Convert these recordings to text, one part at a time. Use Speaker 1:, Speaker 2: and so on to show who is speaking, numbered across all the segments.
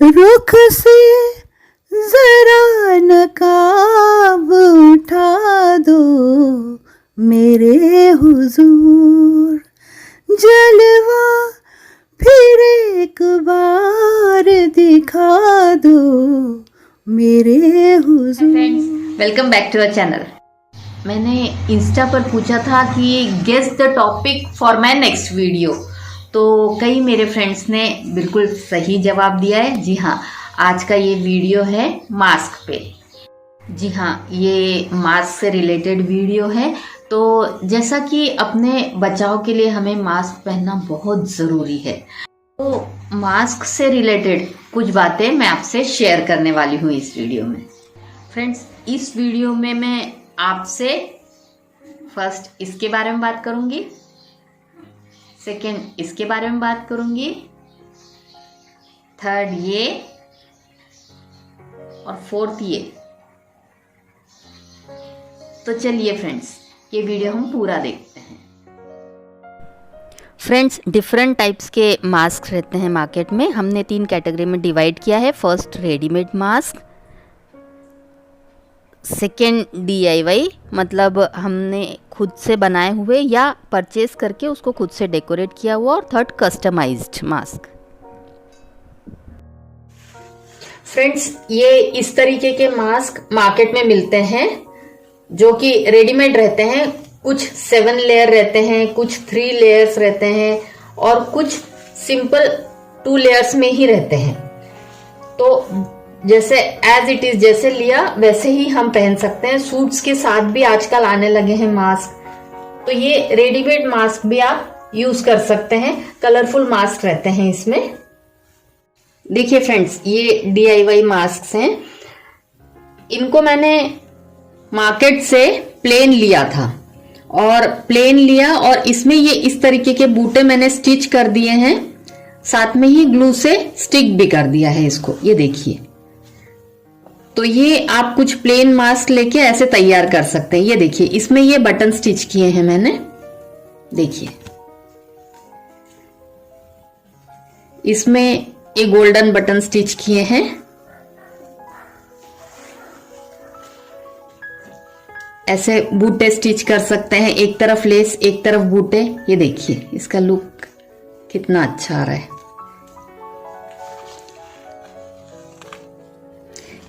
Speaker 1: रुख से जरा नकाब उठा दो मेरे हुजूर, जलवा फिर एक बार दिखा दो मेरे हुजूर।
Speaker 2: Friends, welcome back to our channel. मैंने इंस्टा पर पूछा था कि guess the topic for my next video, तो कई मेरे फ्रेंड्स ने बिल्कुल सही जवाब दिया है। जी हाँ, आज का ये वीडियो है मास्क पे। जी हाँ, ये मास्क से रिलेटेड वीडियो है। तो जैसा कि अपने बचाव के लिए हमें मास्क पहनना बहुत ज़रूरी है, तो मास्क से रिलेटेड कुछ बातें मैं आपसे शेयर करने वाली हूँ इस वीडियो में। फ्रेंड्स, इस वीडियो में मैं आपसे फर्स्ट इसके बारे में बात करूँगी, सेकंड इसके बारे में बात करूँगी, थर्ड ये और फोर्थ ये। तो चलिए फ्रेंड्स, ये वीडियो हम पूरा देखते हैं। फ्रेंड्स, डिफरेंट टाइप्स के मास्क रहते हैं मार्केट में। हमने 3 कैटेगरी में डिवाइड किया है। First readymade mask, second DIY मतलब हमने खुद से बनाए हुए या परचेज करके उसको खुद से डेकोरेट किया हुआ, और थर्ड कस्टमाइज्ड मास्क। फ्रेंड्स, ये इस तरीके के मास्क मार्केट में मिलते हैं जो कि रेडीमेड रहते हैं। कुछ 7 लेयर रहते हैं, कुछ 3 लेयर्स रहते हैं और कुछ सिंपल 2 लेयर्स में ही रहते हैं। तो जैसे एज इट इज, जैसे लिया वैसे ही हम पहन सकते हैं। सूट्स के साथ भी आजकल आने लगे हैं मास्क, तो ये रेडीमेड मास्क भी आप यूज कर सकते हैं। कलरफुल मास्क रहते हैं इसमें। देखिए फ्रेंड्स, ये DIY मास्क हैं। इनको मैंने मार्केट से प्लेन लिया था, और प्लेन लिया और इसमें ये इस तरीके के बूटे मैंने स्टिच कर दिए हैं, साथ में ही ग्लू से स्टिक भी कर दिया है इसको। ये देखिए, तो ये आप कुछ प्लेन मास्क लेके ऐसे तैयार कर सकते हैं। ये देखिए, इसमें ये बटन स्टिच किए हैं मैंने, देखिए इसमें ये गोल्डन बटन स्टिच किए हैं। ऐसे बूटे स्टिच कर सकते हैं, एक तरफ लेस एक तरफ बूटे। ये देखिए इसका लुक कितना अच्छा आ रहा है।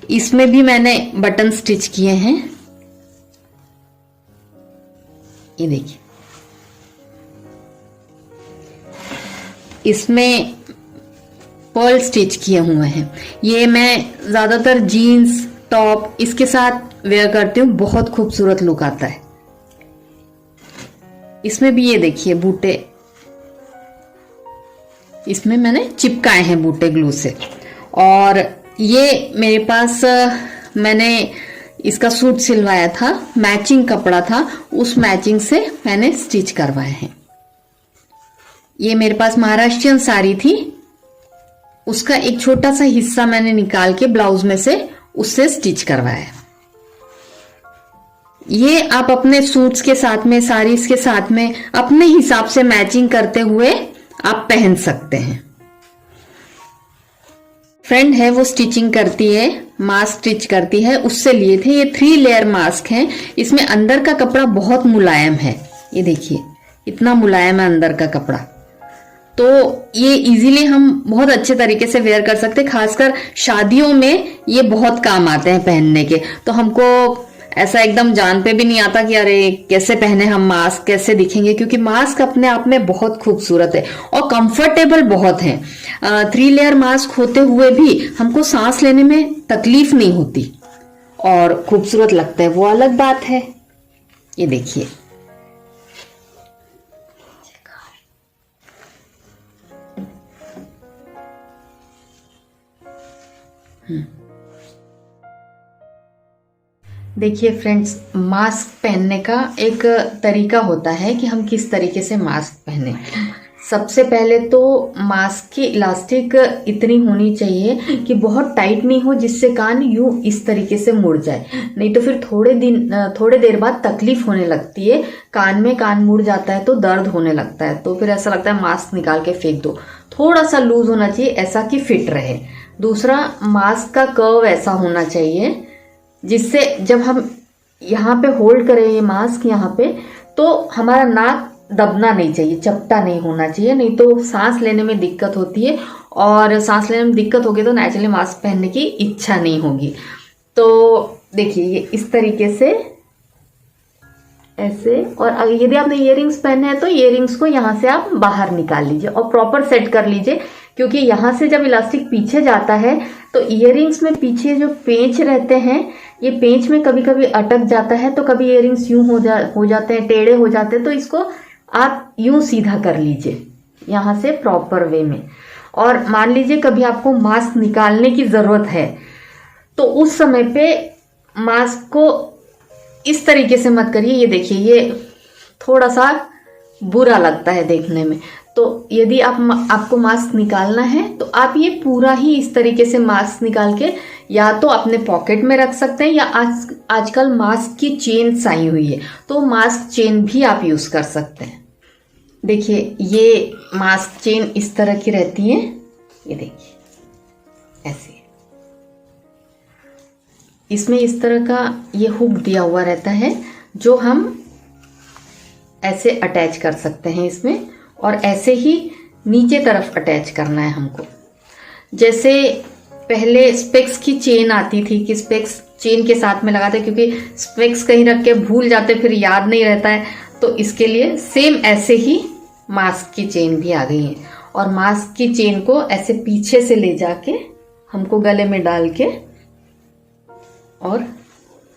Speaker 2: इसमें भी मैंने बटन स्टिच किए हैं, ये देखिए। इसमें पर्ल स्टिच किए हुए हैं। ये मैं ज्यादातर जीन्स टॉप इसके साथ वेयर करती हूँ, बहुत खूबसूरत लुक आता है। इसमें भी ये देखिए बूटे, इसमें मैंने चिपकाए हैं बूटे ग्लू से। और ये मेरे पास मैंने इसका सूट सिलवाया था, मैचिंग कपड़ा था, उस मैचिंग से मैंने स्टिच करवाए हैं। ये मेरे पास महाराष्ट्रियन साड़ी थी, उसका एक छोटा सा हिस्सा मैंने निकाल के ब्लाउज में से उससे स्टिच करवाया। ये आप अपने सूट्स के साथ में, साड़ीज के साथ में अपने हिसाब से मैचिंग करते हुए आप पहन सकते हैं। फ्रेंड है वो स्टिचिंग करती है, मास्क स्टिच करती है, उससे लिए थे। ये 3 लेयर मास्क हैं। इसमें अंदर का कपड़ा बहुत मुलायम है, ये देखिए इतना मुलायम है अंदर का कपड़ा। तो ये इजीली हम बहुत अच्छे तरीके से वेयर कर सकते हैं। खासकर शादियों में ये बहुत काम आते हैं पहनने के। तो हमको ऐसा एकदम जान पे भी नहीं आता कि अरे कैसे पहने हम मास्क, कैसे दिखेंगे, क्योंकि मास्क अपने आप में बहुत खूबसूरत है और कंफर्टेबल बहुत है। 3 लेयर मास्क होते हुए भी हमको सांस लेने में तकलीफ नहीं होती और खूबसूरत लगता है, वो अलग बात है। ये देखिए, देखिए फ्रेंड्स, मास्क पहनने का एक तरीका होता है कि हम किस तरीके से मास्क पहने। सबसे पहले तो मास्क की इलास्टिक इतनी होनी चाहिए कि बहुत टाइट नहीं हो, जिससे कान यूं इस तरीके से मुड़ जाए। नहीं तो फिर थोड़े देर बाद तकलीफ होने लगती है, कान मुड़ जाता है तो दर्द होने लगता है, तो फिर ऐसा लगता है मास्क निकाल के फेंक दो। थोड़ा सा लूज होना चाहिए, ऐसा कि फिट रहे। दूसरा, मास्क का कर्व ऐसा होना चाहिए जिससे जब हम यहाँ पे होल्ड करें ये मास्क यहाँ पे, तो हमारा नाक दबना नहीं चाहिए, चपटा नहीं होना चाहिए, नहीं तो सांस लेने में दिक्कत होती है, और सांस लेने में दिक्कत होगी तो नेचुरली मास्क पहनने की इच्छा नहीं होगी। तो देखिए ये इस तरीके से ऐसे, और यदि आपने इयररिंग्स पहने हैं तो इयररिंग्स को यहाँ से आप बाहर निकाल लीजिए और प्रॉपर सेट कर लीजिए, क्योंकि यहाँ से जब इलास्टिक पीछे जाता है तो इयररिंग्स में पीछे जो पेंच रहते हैं, ये पेंच में कभी कभी अटक जाता है, तो कभी इयररिंग्स यूं हो जाते हैं, टेढ़े हो जाते हैं, तो इसको आप यूं सीधा कर लीजिए यहाँ से प्रॉपर वे में। और मान लीजिए कभी आपको मास्क निकालने की जरूरत है तो उस समय पे मास्क को इस तरीके से मत करिए। ये देखिए ये थोड़ा सा बुरा लगता है देखने में, तो यदि आपको मास्क निकालना है तो आप ये पूरा ही इस तरीके से मास्क निकाल के या तो अपने पॉकेट में रख सकते हैं, या आजकल मास्क की चेन आई हुई है तो मास्क चेन भी आप यूज कर सकते हैं। देखिए ये मास्क चेन इस तरह की रहती है, ये देखिए ऐसे, इसमें इस तरह का ये हुक दिया हुआ रहता है जो हम ऐसे अटैच कर सकते हैं इसमें, और ऐसे ही नीचे तरफ अटैच करना है हमको। जैसे पहले स्पेक्स की चेन आती थी कि स्पेक्स चेन के साथ में लगाते, क्योंकि स्पेक्स कहीं रख के भूल जाते फिर याद नहीं रहता है, तो इसके लिए सेम ऐसे ही मास्क की चेन भी आ गई है। और मास्क की चेन को ऐसे पीछे से ले जाके हमको गले में डाल के और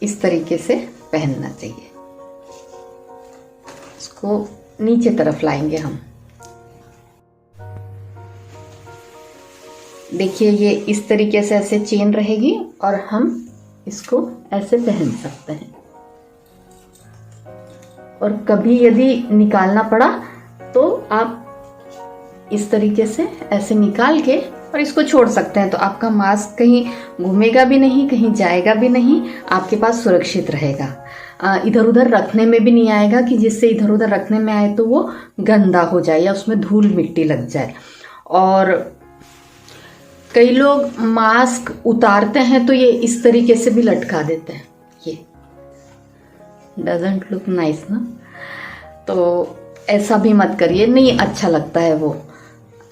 Speaker 2: इस तरीके से पहनना चाहिए। इसको नीचे तरफ लाएंगे हम। देखिए ये इस तरीके से ऐसे चेन रहेगी और हम इसको ऐसे पहन सकते हैं। और कभी यदि निकालना पड़ा तो आप इस तरीके से ऐसे निकाल के और इसको छोड़ सकते हैं, तो आपका मास्क कहीं घूमेगा भी नहीं, कहीं जाएगा भी नहीं, आपके पास सुरक्षित रहेगा। इधर उधर रखने में भी नहीं आएगा कि जिससे इधर उधर रखने में आए तो वो गंदा हो जाए या उसमें धूल मिट्टी लग जाए। और कई लोग मास्क उतारते हैं तो ये इस तरीके से भी लटका देते हैं, ये डजंट लुक नाइस ना, तो ऐसा भी मत करिए, नहीं अच्छा लगता है वो।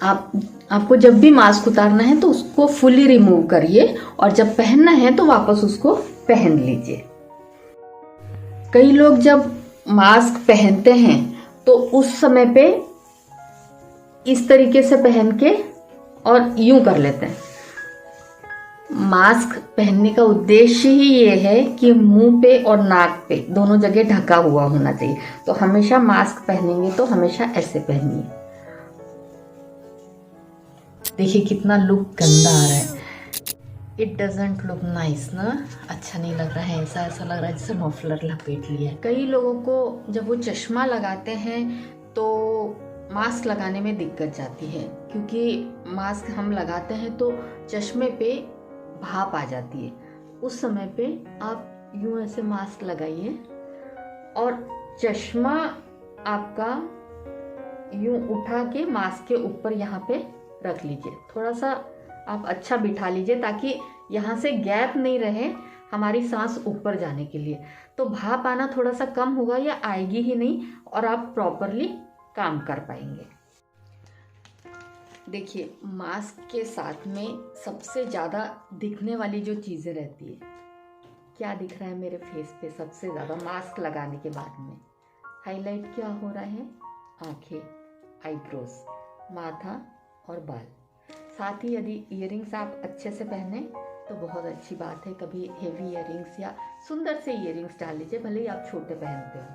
Speaker 2: आपको जब भी मास्क उतारना है तो उसको फुली रिमूव करिए, और जब पहनना है तो वापस उसको पहन लीजिए। कई लोग जब मास्क पहनते हैं तो उस समय पे इस तरीके से पहन के और यूं कर लेते हैं। मास्क पहनने का उद्देश्य ही ये है कि मुंह पे और नाक पे दोनों जगह ढका हुआ होना चाहिए, तो हमेशा मास्क पहनेंगे तो हमेशा ऐसे पहनिए। देखिए कितना लुक गंदा आ रहा है, इट डजंट लुक नाइस ना, अच्छा नहीं लग रहा है, ऐसा लग रहा है जैसे मफलर लपेट लिया है। कई लोगों को जब वो चश्मा लगाते हैं तो मास्क लगाने में दिक्कत जाती है, क्योंकि मास्क हम लगाते हैं तो चश्मे पे भाप आ जाती है। उस समय पे आप यूं ऐसे मास्क लगाइए और चश्मा आपका यूं उठा के मास्क के ऊपर यहाँ पे रख लीजिए, थोड़ा सा आप अच्छा बिठा लीजिए ताकि यहाँ से गैप नहीं रहे हमारी सांस ऊपर जाने के लिए, तो भाप आना थोड़ा सा कम होगा या आएगी ही नहीं और आप प्रॉपरली काम कर पाएंगे। देखिए मास्क के साथ में सबसे ज़्यादा दिखने वाली जो चीज़ें रहती है, क्या दिख रहा है मेरे फेस पे सबसे ज़्यादा मास्क लगाने के बाद में? हाईलाइट क्या हो रहा है? आंखें, आईब्रोज, माथा और बाल। साथ ही यदि इयररिंग्स आप अच्छे से पहने तो बहुत अच्छी बात है, कभी हेवी इयररिंग्स या सुंदर से इयररिंग्स डाल लीजिए, भले ही आप छोटे पहनते हो।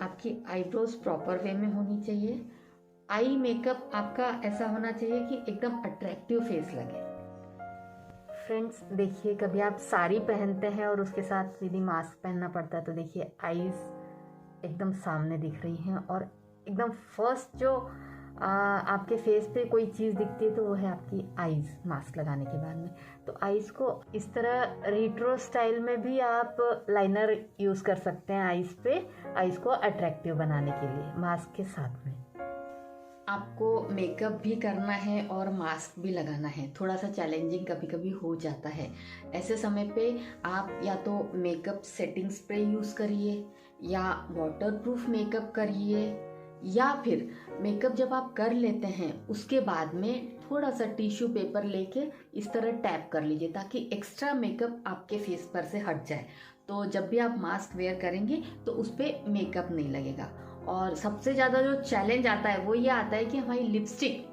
Speaker 2: आपकी आईब्रोज प्रॉपर वे में होनी चाहिए। आई मेकअप आपका ऐसा होना चाहिए कि एकदम अट्रैक्टिव फेस लगे। फ्रेंड्स देखिए कभी आप साड़ी पहनते हैं और उसके साथ यदि मास्क पहनना पड़ता है तो देखिए आईज एकदम सामने दिख रही हैं और एकदम फर्स्ट जो आपके फेस पे कोई चीज़ दिखती है तो वो है आपकी आईज मास्क लगाने के बाद में। तो आईज को इस तरह रेट्रो स्टाइल में भी आप लाइनर यूज़ कर सकते हैं आईज पे, आईज को अट्रैक्टिव बनाने के लिए मास्क के साथ में। आपको मेकअप भी करना है और मास्क भी लगाना है, थोड़ा सा चैलेंजिंग कभी कभी हो जाता है। ऐसे समय पे आप या तो मेकअप सेटिंग स्प्रे यूज़ करिए या वाटरप्रूफ मेकअप करिए, या फिर मेकअप जब आप कर लेते हैं उसके बाद में थोड़ा सा टिश्यू पेपर लेके इस तरह टैप कर लीजिए ताकि एक्स्ट्रा मेकअप आपके फेस पर से हट जाए। तो जब भी आप मास्क वेयर करेंगे तो उस पर मेकअप नहीं लगेगा। और सबसे ज़्यादा जो चैलेंज आता है वो ये आता है कि हमारी लिपस्टिक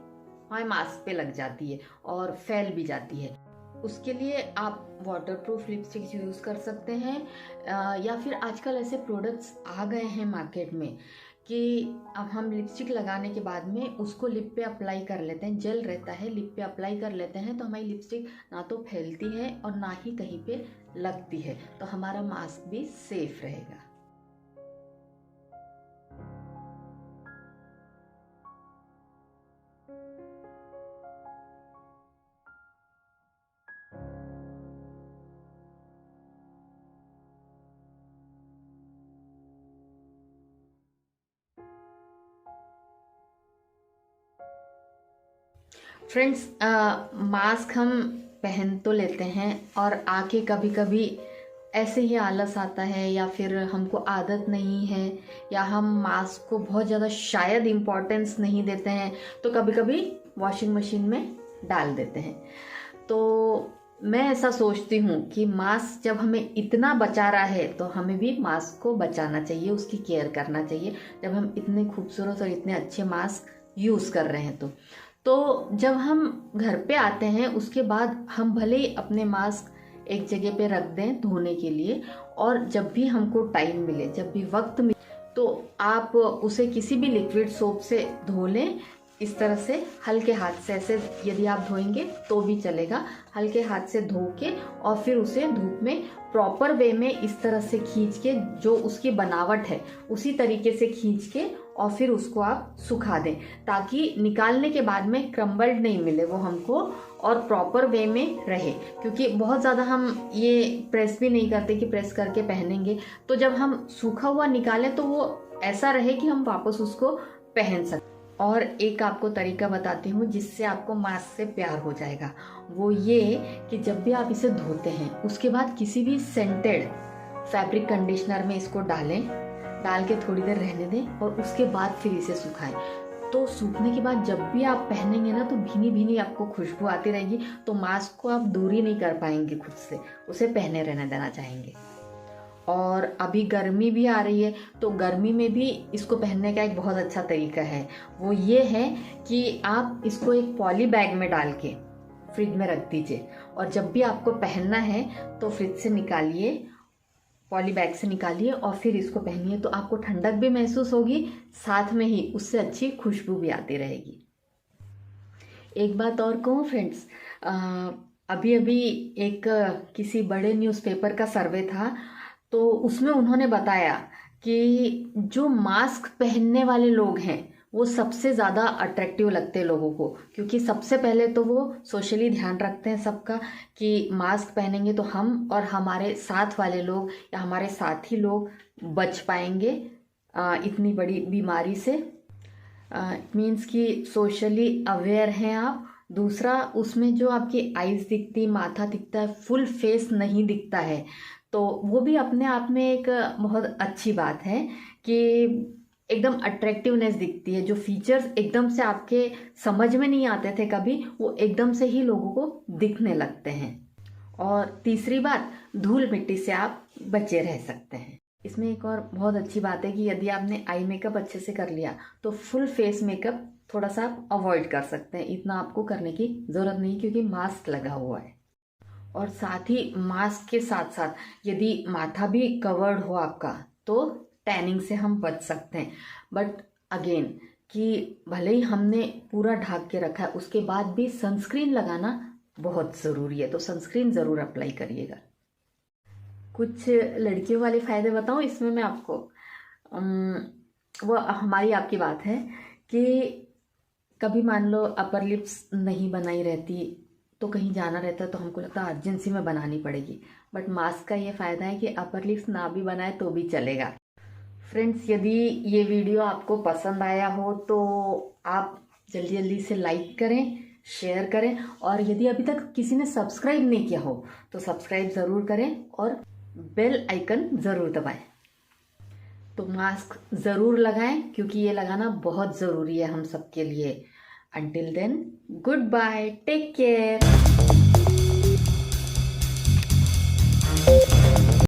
Speaker 2: हमारे मास्क पे लग जाती है और फैल भी जाती है। उसके लिए आप वाटरप्रूफ लिपस्टिक यूज़ कर सकते हैं, या फिर आजकल ऐसे प्रोडक्ट्स आ गए हैं मार्केट में कि अब हम लिपस्टिक लगाने के बाद में उसको लिप पे अप्लाई कर लेते हैं, जेल रहता है लिप पे अप्लाई कर लेते हैं, तो हमारी लिपस्टिक ना तो फैलती है और ना ही कहीं पे लगती है, तो हमारा मास्क भी सेफ रहेगा। फ्रेंड्स, मास्क हम पहन तो लेते हैं और आके कभी कभी ऐसे ही आलस आता है या फिर हमको आदत नहीं है या हम मास्क को बहुत ज़्यादा शायद इम्पोर्टेंस नहीं देते हैं, तो कभी कभी वॉशिंग मशीन में डाल देते हैं। तो मैं ऐसा सोचती हूँ कि मास्क जब हमें इतना बचा रहा है तो हमें भी मास्क को बचाना चाहिए, उसकी केयर करना चाहिए। जब हम इतने खूबसूरत और इतने अच्छे मास्क यूज़ कर रहे हैं तो जब हम घर पे आते हैं उसके बाद हम भले ही अपने मास्क एक जगह पे रख दें धोने के लिए, और जब भी हमको टाइम मिले, जब भी वक्त मिले, तो आप उसे किसी भी लिक्विड सोप से धो लें। इस तरह से हल्के हाथ से, ऐसे यदि आप धोएंगे तो भी चलेगा, हल्के हाथ से धो के और फिर उसे धूप में प्रॉपर वे में इस तरह से खींच के, जो उसकी बनावट है उसी तरीके से खींच के और फिर उसको आप सुखा दें, ताकि निकालने के बाद में क्रम्बल्ड नहीं मिले वो हमको और प्रॉपर वे में रहे। क्योंकि बहुत ज़्यादा हम ये प्रेस भी नहीं करते कि प्रेस करके पहनेंगे, तो जब हम सूखा हुआ निकालें तो वो ऐसा रहे कि हम वापस उसको पहन सकें। और एक आपको तरीका बताती हूँ जिससे आपको मास्क से प्यार हो जाएगा, वो ये कि जब भी आप इसे धोते हैं उसके बाद किसी भी सेंटेड फैब्रिक कंडीशनर में इसको डाल के थोड़ी देर रहने दें और उसके बाद फिर इसे सुखाएं। तो सूखने के बाद जब भी आप पहनेंगे ना तो भीनी भीनी आपको खुशबू आती रहेगी, तो मास्क को आप दूरी नहीं कर पाएंगे खुद से, उसे पहने रहने देना चाहेंगे। और अभी गर्मी भी आ रही है, तो गर्मी में भी इसको पहनने का एक बहुत अच्छा तरीका है, वो ये है कि आप इसको एक पॉली बैग में डाल के फ्रिज में रख दीजिए, और जब भी आपको पहनना है तो फ्रिज से निकालिए, पॉली बैग से निकालिए और फिर इसको पहनिए, तो आपको ठंडक भी महसूस होगी, साथ में ही उससे अच्छी खुशबू भी आती रहेगी। एक बात और कहूँ फ्रेंड्स, अभी अभी एक किसी बड़े न्यूज़पेपर का सर्वे था, तो उसमें उन्होंने बताया कि जो मास्क पहनने वाले लोग हैं वो सबसे ज़्यादा अट्रैक्टिव लगते हैं लोगों को, क्योंकि सबसे पहले तो वो सोशली ध्यान रखते हैं सबका कि मास्क पहनेंगे तो हम और हमारे साथ वाले लोग या हमारे साथी लोग बच पाएंगे इतनी बड़ी बीमारी से। मीन्स कि सोशली अवेयर हैं आप। दूसरा, उसमें जो आपकी आईज दिखती, माथा दिखता है, फुल फेस नहीं दिखता है, तो वो भी अपने आप में एक बहुत अच्छी बात है कि एकदम अट्रैक्टिवनेस दिखती है। जो फीचर्स एकदम से आपके समझ में नहीं आते थे कभी, वो एकदम से ही लोगों को दिखने लगते हैं। और तीसरी बात, धूल मिट्टी से आप बचे रह सकते हैं। इसमें एक और बहुत अच्छी बात है कि यदि आपने आई मेकअप अच्छे से कर लिया तो फुल फेस मेकअप थोड़ा सा आप अवॉइड कर सकते हैं, इतना आपको करने की ज़रूरत नहीं क्योंकि मास्क लगा हुआ है। और साथ ही मास्क के साथ साथ यदि माथा भी कवर्ड हो आपका तो टैनिंग से हम बच सकते हैं। बट अगेन कि भले ही हमने पूरा ढक के रखा है उसके बाद भी सनस्क्रीन लगाना बहुत ज़रूरी है, तो सनस्क्रीन ज़रूर अप्लाई करिएगा। कुछ लड़कियों वाले फ़ायदे बताऊं इसमें मैं आपको, वो हमारी आपकी बात है कि कभी मान लो अपर लिप्स नहीं बनाई रहती तो कहीं जाना रहता है तो हमको लगता है अर्जेंसी में बनानी पड़ेगी, बट मास्क का ये फ़ायदा है कि अपर लिप्स ना भी बनाए तो भी चलेगा। फ्रेंड्स, यदि ये वीडियो आपको पसंद आया हो तो आप जल्दी जल्दी से लाइक करें, शेयर करें, और यदि अभी तक किसी ने सब्सक्राइब नहीं किया हो तो सब्सक्राइब ज़रूर करें और बेल आइकन ज़रूर दबाएं। तो मास्क ज़रूर लगाएं क्योंकि ये लगाना बहुत ज़रूरी है हम सबके लिए। Until then, goodbye, take care.